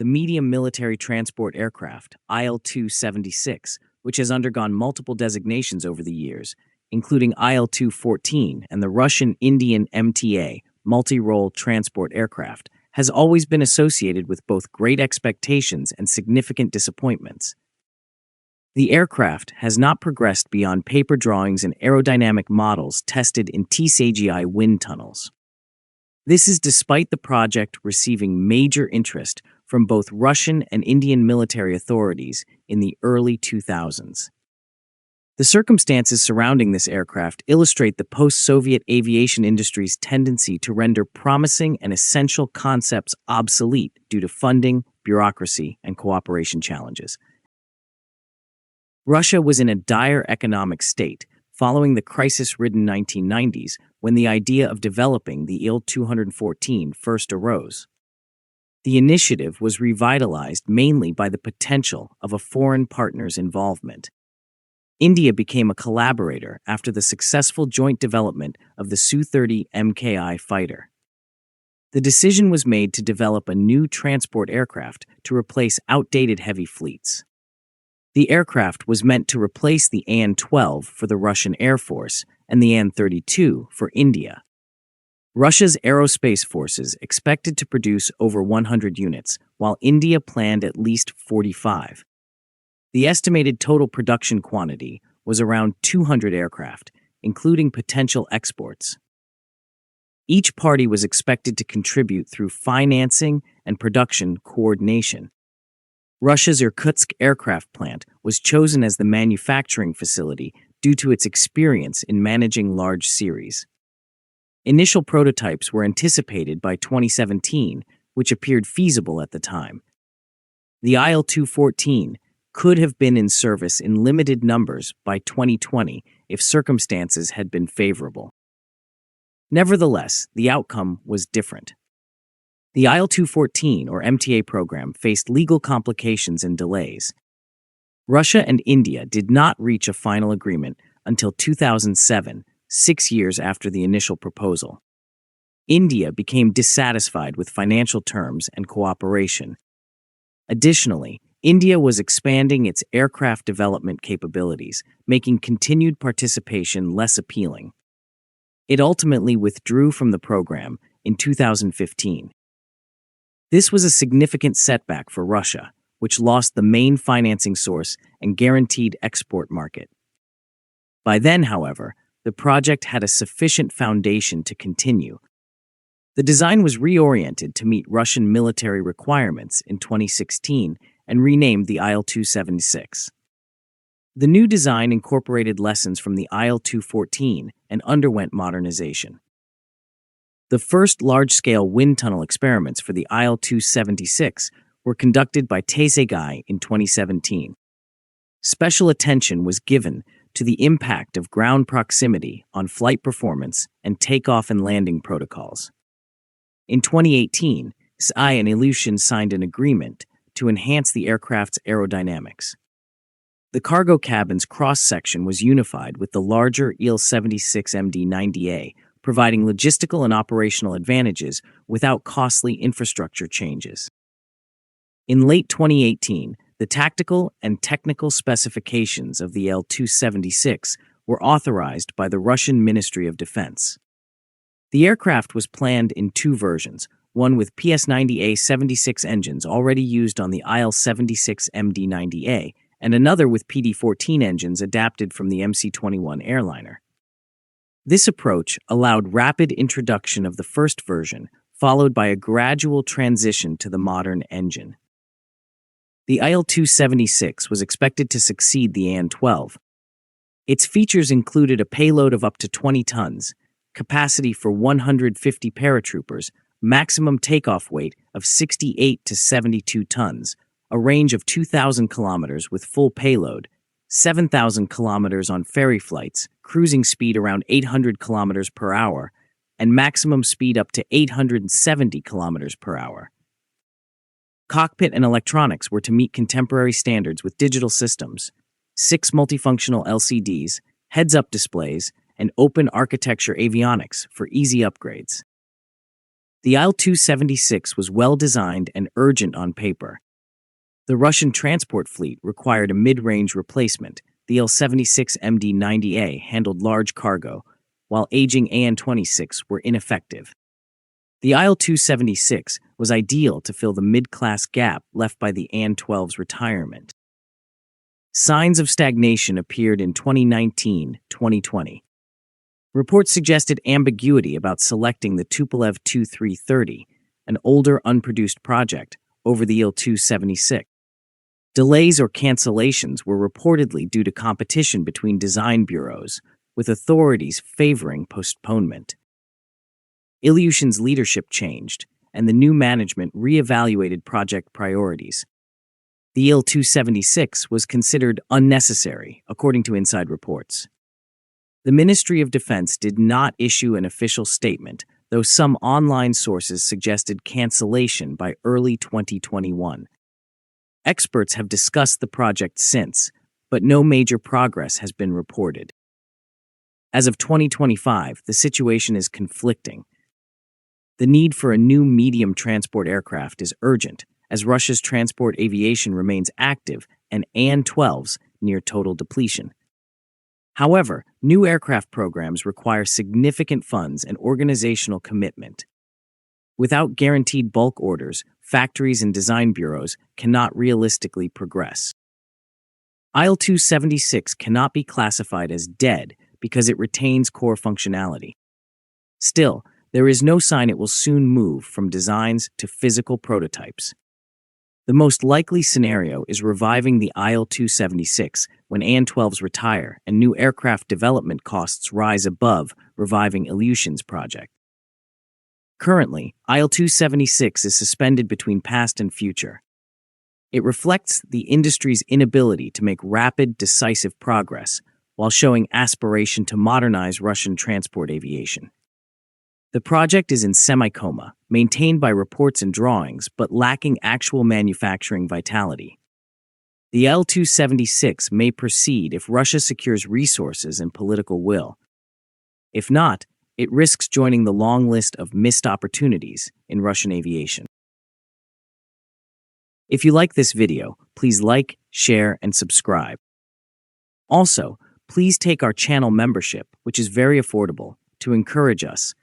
the medium military transport aircraft, Il-276, which has undergone multiple designations over the years, including Il-214 and the Russian-Indian MTA, multi-role transport aircraft, has always been associated with both great expectations and significant disappointments. The aircraft has not progressed beyond paper drawings and aerodynamic models tested in TSAGI wind tunnels. This is despite the project receiving major interest from both Russian and Indian military authorities in the early 2000s. The circumstances surrounding this aircraft illustrate the post-Soviet aviation industry's tendency to render promising and essential concepts obsolete due to funding, bureaucracy, and cooperation challenges. Russia was in a dire economic state following the crisis-ridden 1990s when the idea of developing the Il-214 first arose. The initiative was revitalized mainly by the potential of a foreign partner's involvement. India became a collaborator after the successful joint development of the Su-30 MKI fighter. The decision was made to develop a new transport aircraft to replace outdated heavy fleets. The aircraft was meant to replace the An-12 for the Russian Air Force and the An-32 for India. Russia's aerospace forces expected to produce over 100 units, while India planned at least 45. The estimated total production quantity was around 200 aircraft, including potential exports. Each party was expected to contribute through financing and production coordination. Russia's Irkutsk aircraft plant was chosen as the manufacturing facility due to its experience in managing large series. Initial prototypes were anticipated by 2017, which appeared feasible at the time. The Il-214 could have been in service in limited numbers by 2020 if circumstances had been favorable. Nevertheless, the outcome was different. The Il-214 or MTA program faced legal complications and delays. Russia and India did not reach a final agreement until 2007, 6 years after the initial proposal. India became dissatisfied with financial terms and cooperation. Additionally, India was expanding its aircraft development capabilities, making continued participation less appealing. It ultimately withdrew from the program in 2015. This was a significant setback for Russia, which lost the main financing source and guaranteed export market. By then, however, the project had a sufficient foundation to continue. The design was reoriented to meet Russian military requirements in 2016 and renamed the Il-276. The new design incorporated lessons from the Il-214 and underwent modernization. The first large-scale wind tunnel experiments for the Il-276 were conducted by TSAGI in 2017. Special attention was given to the impact of ground proximity on flight performance and takeoff and landing protocols. In 2018, SI and Aviation signed an agreement to enhance the aircraft's aerodynamics. The cargo cabin's cross-section was unified with the larger Il-76 MD-90A, providing logistical and operational advantages without costly infrastructure changes. In late 2018, the tactical and technical specifications of the Il-276 were authorized by the Russian Ministry of Defense. The aircraft was planned in two versions, one with PS-90A-76 engines already used on the Il-76 MD-90A, and another with PD-14 engines adapted from the MC-21 airliner. This approach allowed rapid introduction of the first version, followed by a gradual transition to the modern engine. The Il-276 was expected to succeed the An-12. Its features included a payload of up to 20 tons, capacity for 150 paratroopers, maximum takeoff weight of 68 to 72 tons, a range of 2,000 kilometers with full payload, 7,000 kilometers on ferry flights, cruising speed around 800 kilometers per hour, and maximum speed up to 870 kilometers per hour. Cockpit and electronics were to meet contemporary standards with digital systems, 6 multifunctional LCDs, heads-up displays, and open architecture avionics for easy upgrades. The Il-276 was well designed and urgent on paper. The Russian transport fleet required a mid-range replacement. The Il-76 MD-90A handled large cargo, while aging An-26 were ineffective. The Il-276 was ideal to fill the mid-class gap left by the An-12's retirement. Signs of stagnation appeared in 2019-2020. Reports suggested ambiguity about selecting the Tupolev Tu-330, an older unproduced project, over the Il-276. Delays or cancellations were reportedly due to competition between design bureaus, with authorities favoring postponement. Ilyushin's leadership changed, and the new management re-evaluated project priorities. The Il-276 was considered unnecessary, according to inside reports. The Ministry of Defense did not issue an official statement, though some online sources suggested cancellation by early 2021. Experts have discussed the project since, but no major progress has been reported. As of 2025, the situation is conflicting. The need for a new medium transport aircraft is urgent, as Russia's transport aviation remains active and An-12s near total depletion. However, new aircraft programs require significant funds and organizational commitment. Without guaranteed bulk orders, factories and design bureaus cannot realistically progress. Il-276 cannot be classified as dead because it retains core functionality. Still, there is no sign it will soon move from designs to physical prototypes. The most likely scenario is reviving the Il-276 when An-12s retire and new aircraft development costs rise above reviving Ilyushin's project. Currently, Il-276 is suspended between past and future. It reflects the industry's inability to make rapid, decisive progress while showing aspiration to modernize Russian transport aviation. The project is in semi-coma, maintained by reports and drawings, but lacking actual manufacturing vitality. The Il-276 may proceed if Russia secures resources and political will. If not, it risks joining the long list of missed opportunities in Russian aviation. If you like this video, please like, share, and subscribe. Also, please take our channel membership, which is very affordable, to encourage us